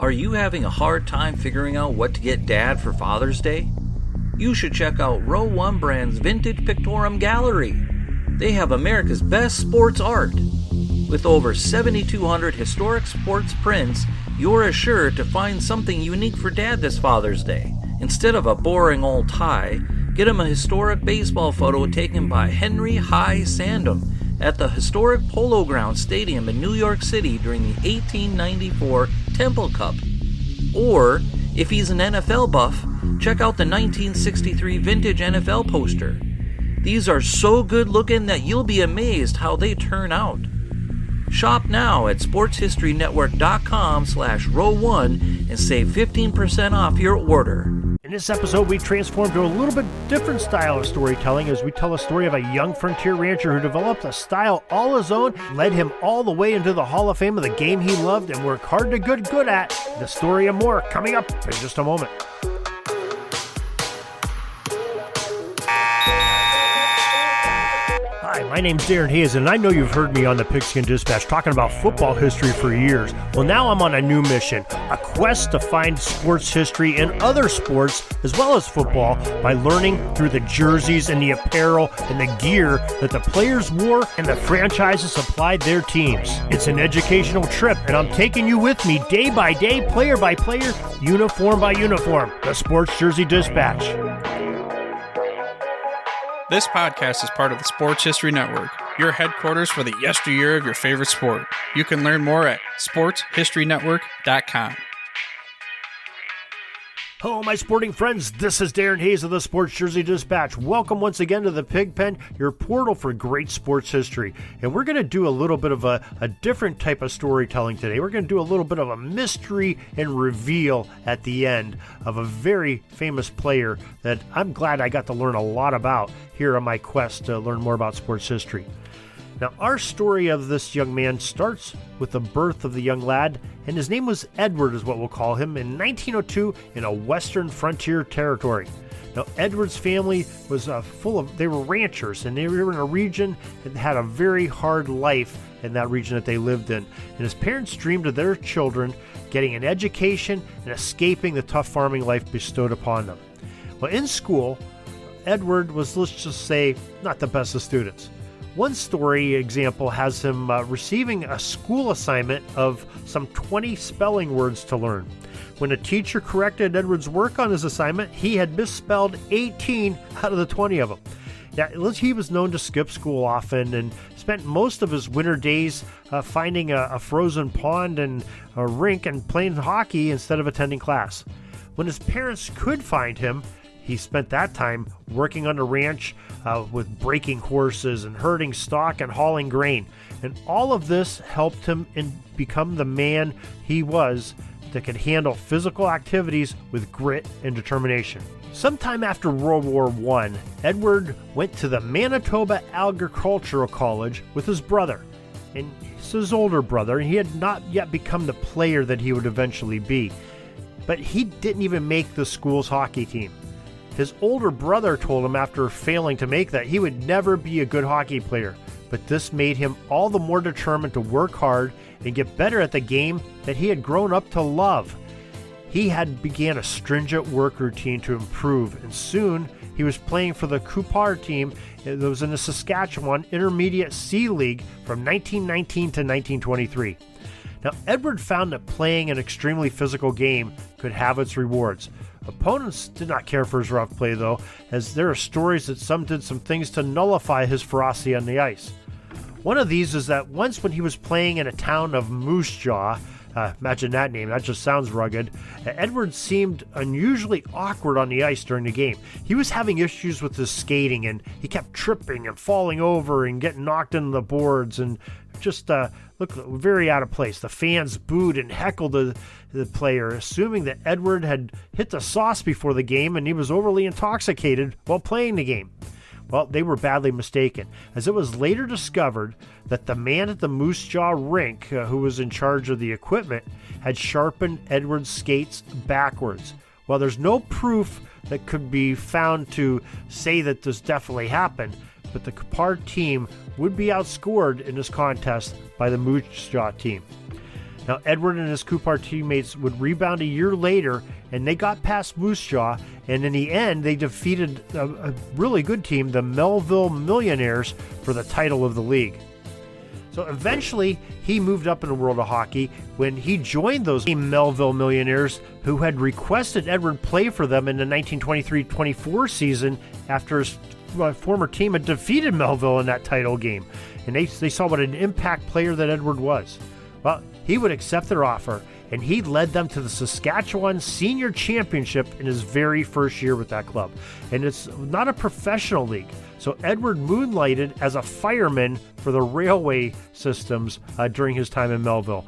Are you having a hard time figuring out what to get Dad for Father's Day? You should check out Row 1 Brand's Vintage Pictorum Gallery. They have America's best sports art. With over 7,200 historic sports prints, you're assured to find something unique for Dad this Father's Day. Instead of a boring old tie, get him a historic baseball photo taken by Henry High Sandham at the historic Polo Grounds Stadium in New York City during the 1894 Temple Cup. Or, if he's an NFL buff, check out the 1963 vintage NFL poster. These are so good looking that you'll be amazed how they turn out. Shop now at sportshistorynetwork.com/row1 and save 15% off your order. In this episode, we transform to a little bit different style of storytelling as we tell a story of a young frontier rancher who developed a style all his own, led him all the way into the Hall of Fame of the game he loved and worked hard to get good at. The story and more coming up in just a moment. Hi, my name's Darren Hayes, and I know you've heard me on the Pigskin Dispatch talking about football history for years. Well, now I'm on a new mission, a quest to find sports history in other sports as well as football by learning through the jerseys and the apparel and the gear that the players wore and the franchises supplied their teams. It's an educational trip, and I'm taking you with me day by day, player by player, uniform by uniform. The Sports Jersey Dispatch. This podcast is part of the Sports History Network, your headquarters for the yesteryear of your favorite sport. You can learn more at sportshistorynetwork.com. Hello, my sporting friends. This is Darren Hayes of the Sports Jersey Dispatch. Welcome once again to the Pig Pen, your portal for great sports history. And we're going to do a little bit of a different type of storytelling today. We're going to do a little bit of a mystery and reveal at the end of a very famous player that I'm glad I got to learn a lot about here on my quest to learn more about sports history. Now, our story of this young man starts with the birth of the young lad, and his name was Edward, is what we'll call him, in 1902 in a western frontier territory. Now, Edward's family was they were ranchers, and they were in a region that had a very hard life in that region that they lived in. And his parents dreamed of their children getting an education and escaping the tough farming life bestowed upon them. Well, in school, Edward was, let's just say, not the best of students. One story example has him receiving a school assignment of some 20 spelling words to learn. When a teacher corrected Edward's work on his assignment, he had misspelled 18 out of the 20 of them. Now, he was known to skip school often and spent most of his winter days finding a frozen pond and a rink and playing hockey instead of attending class. When his parents could find him, he spent that time working on the ranch with breaking horses and herding stock and hauling grain. And all of this helped him become the man he was that could handle physical activities with grit and determination. Sometime after World War I, Edward went to the Manitoba Agricultural College with his brother. And he's his older brother, and he had not yet become the player that he would eventually be. But he didn't even make the school's hockey team. His older brother told him after failing to make that he would never be a good hockey player, but this made him all the more determined to work hard and get better at the game that he had grown up to love. He had began a stringent work routine to improve, and soon he was playing for the Cupar team that was in the Saskatchewan Intermediate C League from 1919 to 1923. Now, Edward found that playing an extremely physical game could have its rewards. Opponents did not care for his rough play, though, as there are stories that some did some things to nullify his ferocity on the ice. One of these is that once when he was playing in a town of Moose Jaw, imagine that name, that just sounds rugged, Edward seemed unusually awkward on the ice during the game. He was having issues with his skating, and he kept tripping and falling over and getting knocked into the boards and just looked very out of place. The fans booed and heckled the player, assuming that Edward had hit the sauce before the game and he was overly intoxicated while playing the game. Well, they were badly mistaken, as it was later discovered that the man at the Moose Jaw rink, who was in charge of the equipment, had sharpened Edward's skates backwards. Well, there's no proof that could be found to say that this definitely happened, but the Cupar team would be outscored in this contest by the Moose Jaw team. Now, Edward and his Coupar teammates would rebound a year later, and they got past Moose Jaw, and in the end, they defeated a really good team, the Melville Millionaires, for the title of the league. So eventually, he moved up in the world of hockey when he joined those Melville Millionaires who had requested Edward play for them in the 1923-24 season after his former team had defeated Melville in that title game. And they saw what an impact player that Edward was. Well, he would accept their offer, and he led them to the Saskatchewan Senior Championship in his very first year with that club. And it's not a professional league, so Edward moonlighted as a fireman for the railway systems during his time in Melville.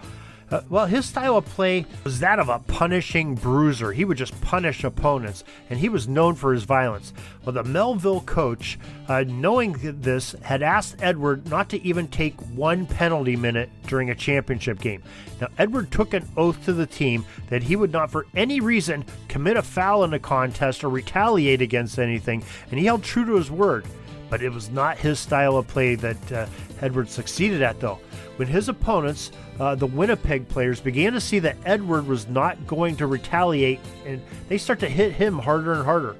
Well, his style of play was that of a punishing bruiser. He would just punish opponents, and he was known for his violence. Well, the Melville coach, knowing this, had asked Edward not to even take one penalty minute during a championship game. Now, Edward took an oath to the team that he would not for any reason commit a foul in a contest or retaliate against anything, and he held true to his word. But it was not his style of play that Edward succeeded at, though. When his opponents, the Winnipeg players, began to see that Edward was not going to retaliate, and they start to hit him harder and harder.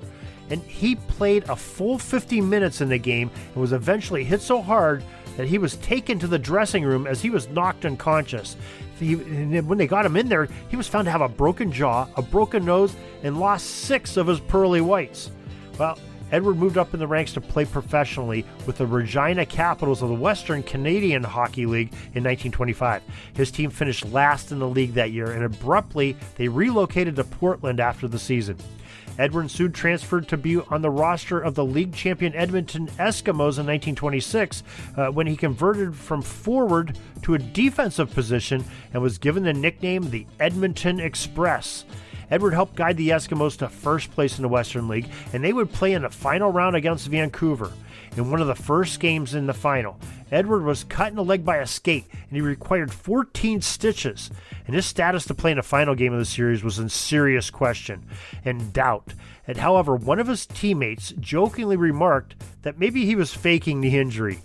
And he played a full 50 minutes in the game and was eventually hit so hard that he was taken to the dressing room as he was knocked unconscious. And when they got him in there, he was found to have a broken jaw, a broken nose, and lost 6 of his pearly whites. Well, Edward moved up in the ranks to play professionally with the Regina Capitals of the Western Canadian Hockey League in 1925. His team finished last in the league that year, and abruptly they relocated to Portland after the season. Edward soon transferred to be on the roster of the league champion Edmonton Eskimos in 1926 when he converted from forward to a defensive position and was given the nickname the Edmonton Express. Edward helped guide the Eskimos to first place in the Western League, and they would play in the final round against Vancouver. In one of the first games in the final, Edward was cut in the leg by a skate, and he required 14 stitches. And his status to play in the final game of the series was in serious question and doubt. And however, one of his teammates jokingly remarked that maybe he was faking the injury.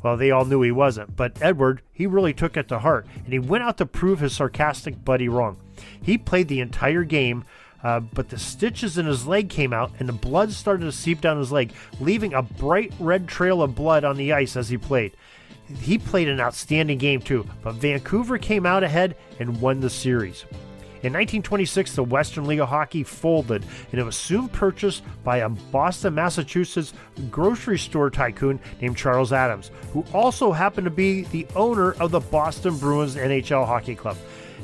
Well, they all knew he wasn't, but Edward, he really took it to heart, and he went out to prove his sarcastic buddy wrong. He played the entire game, but the stitches in his leg came out, and the blood started to seep down his leg, leaving a bright red trail of blood on the ice as he played. He played an outstanding game too, but Vancouver came out ahead and won the series. In 1926, the Western League of Hockey folded, and it was soon purchased by a Boston, Massachusetts grocery store tycoon named Charles Adams, who also happened to be the owner of the Boston Bruins NHL Hockey Club.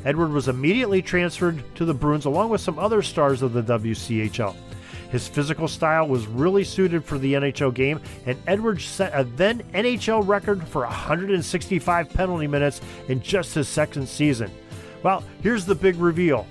Edward was immediately transferred to the Bruins along with some other stars of the WCHL. His physical style was really suited for the NHL game, and Edward set a then NHL record for 165 penalty minutes in just his second season. Well, here's the big reveal.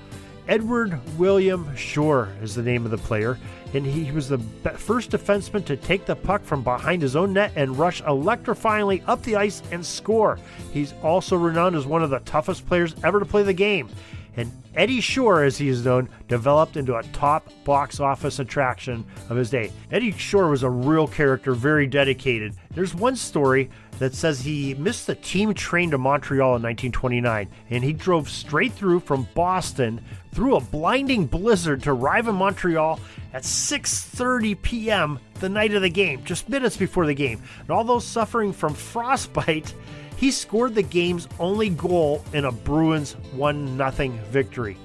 Edward William Shore is the name of the player, and he was the first defenseman to take the puck from behind his own net and rush electrifyingly up the ice and score. He's also renowned as one of the toughest players ever to play the game. And Eddie Shore, as he is known, developed into a top box office attraction of his day. Eddie Shore was a real character, very dedicated. There's one story that says he missed the team train to Montreal in 1929, and he drove straight through from Boston through a blinding blizzard to arrive in Montreal at 6:30 p.m. the night of the game, just minutes before the game. And although suffering from frostbite, he scored the game's only goal in a Bruins 1-0 victory.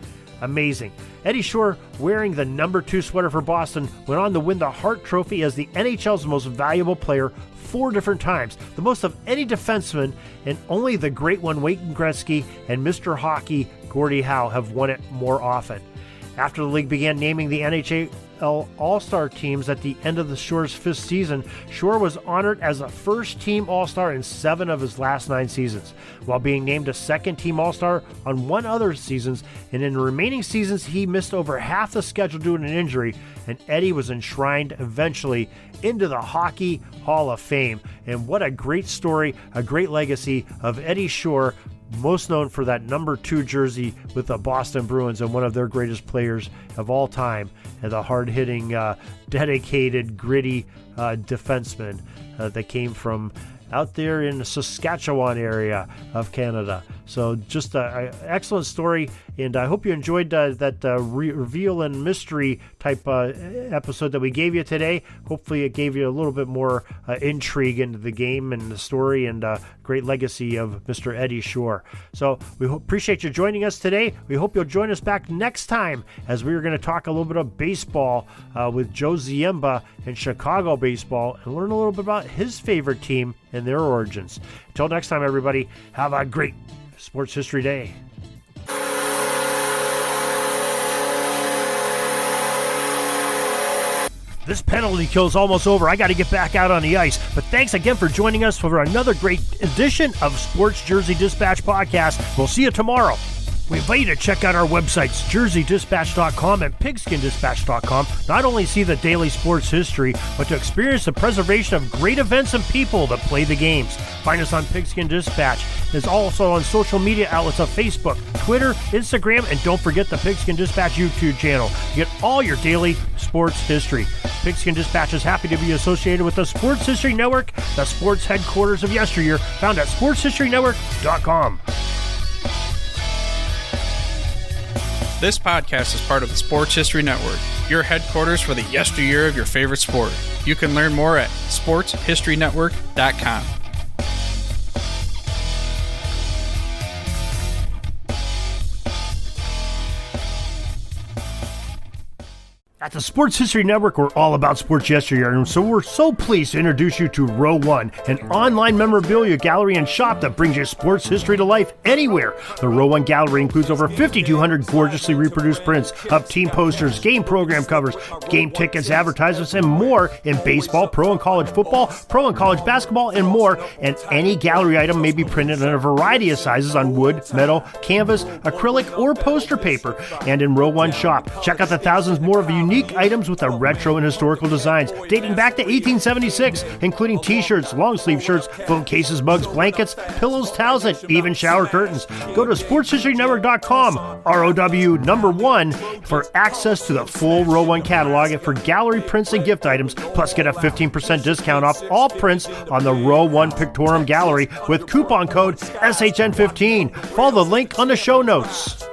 Amazing. Eddie Shore, wearing the number 2 sweater for Boston, went on to win the Hart Trophy as the NHL's most valuable player 4 different times, the most of any defenseman, and only the great one Wayne Gretzky and Mr. Hockey Gordie Howe have won it more often. After the league began naming the NHL All-Star teams at the end of the Shore's 5th season, Shore was honored as a first-team All-Star in 7 of his last 9 seasons, while being named a second-team All-Star on 1 other seasons, and in the remaining seasons he missed over half the schedule due to an injury, and Eddie was enshrined eventually into the Hockey Hall of Fame. And what a great story, a great legacy of Eddie Shore, most known for that number 2 jersey with the Boston Bruins and one of their greatest players of all time, and the hard-hitting, dedicated, gritty defenseman that came from out there in the Saskatchewan area of Canada. So just an excellent story, and I hope you enjoyed that reveal and mystery type episode that we gave you today. Hopefully it gave you a little bit more intrigue into the game and the story and great legacy of Mr. Eddie Shore. So we appreciate you joining us today. We hope you'll join us back next time as we are going to talk a little bit of baseball with Joe Ziemba and Chicago baseball and learn a little bit about his favorite team and their origins. Until next time, everybody, have a great Sports History Day. This penalty kill is almost over. I got to get back out on the ice. But thanks again for joining us for another great edition of Sports Jersey Dispatch Podcast. We'll see you tomorrow. We invite you to check out our websites, jerseydispatch.com and pigskindispatch.com. Not only see the daily sports history, but to experience the preservation of great events and people that play the games. Find us on Pigskin Dispatch. It's also on social media outlets of Facebook, Twitter, Instagram, and don't forget the Pigskin Dispatch YouTube channel. You get all your daily sports history. Pigskin Dispatch is happy to be associated with the Sports History Network, the sports headquarters of yesteryear, found at sportshistorynetwork.com. This podcast is part of the Sports History Network, your headquarters for the yesteryear of your favorite sport. You can learn more at sportshistorynetwork.com. At the Sports History Network, we're all about sports yesteryear, and so we're so pleased to introduce you to Row One, an online memorabilia gallery and shop that brings your sports history to life anywhere. The Row One gallery includes over 5,200 gorgeously reproduced prints of team posters, game program covers, game tickets, advertisements, and more in baseball, pro and college football, pro and college basketball, and more. And any gallery item may be printed in a variety of sizes on wood, metal, canvas, acrylic, or poster paper. And in Row One shop, check out the thousands more of unique items with the retro and historical designs dating back to 1876, including t-shirts, long sleeve shirts, phone cases, mugs, blankets, pillows, towels, and even shower curtains. Go to sportshistorynetwork.com, ROW1, for access to the full Row One catalog and for gallery prints and gift items, plus get a 15% discount off all prints on the Row One Pictorum Gallery with coupon code SHN15. Follow the link on the show notes.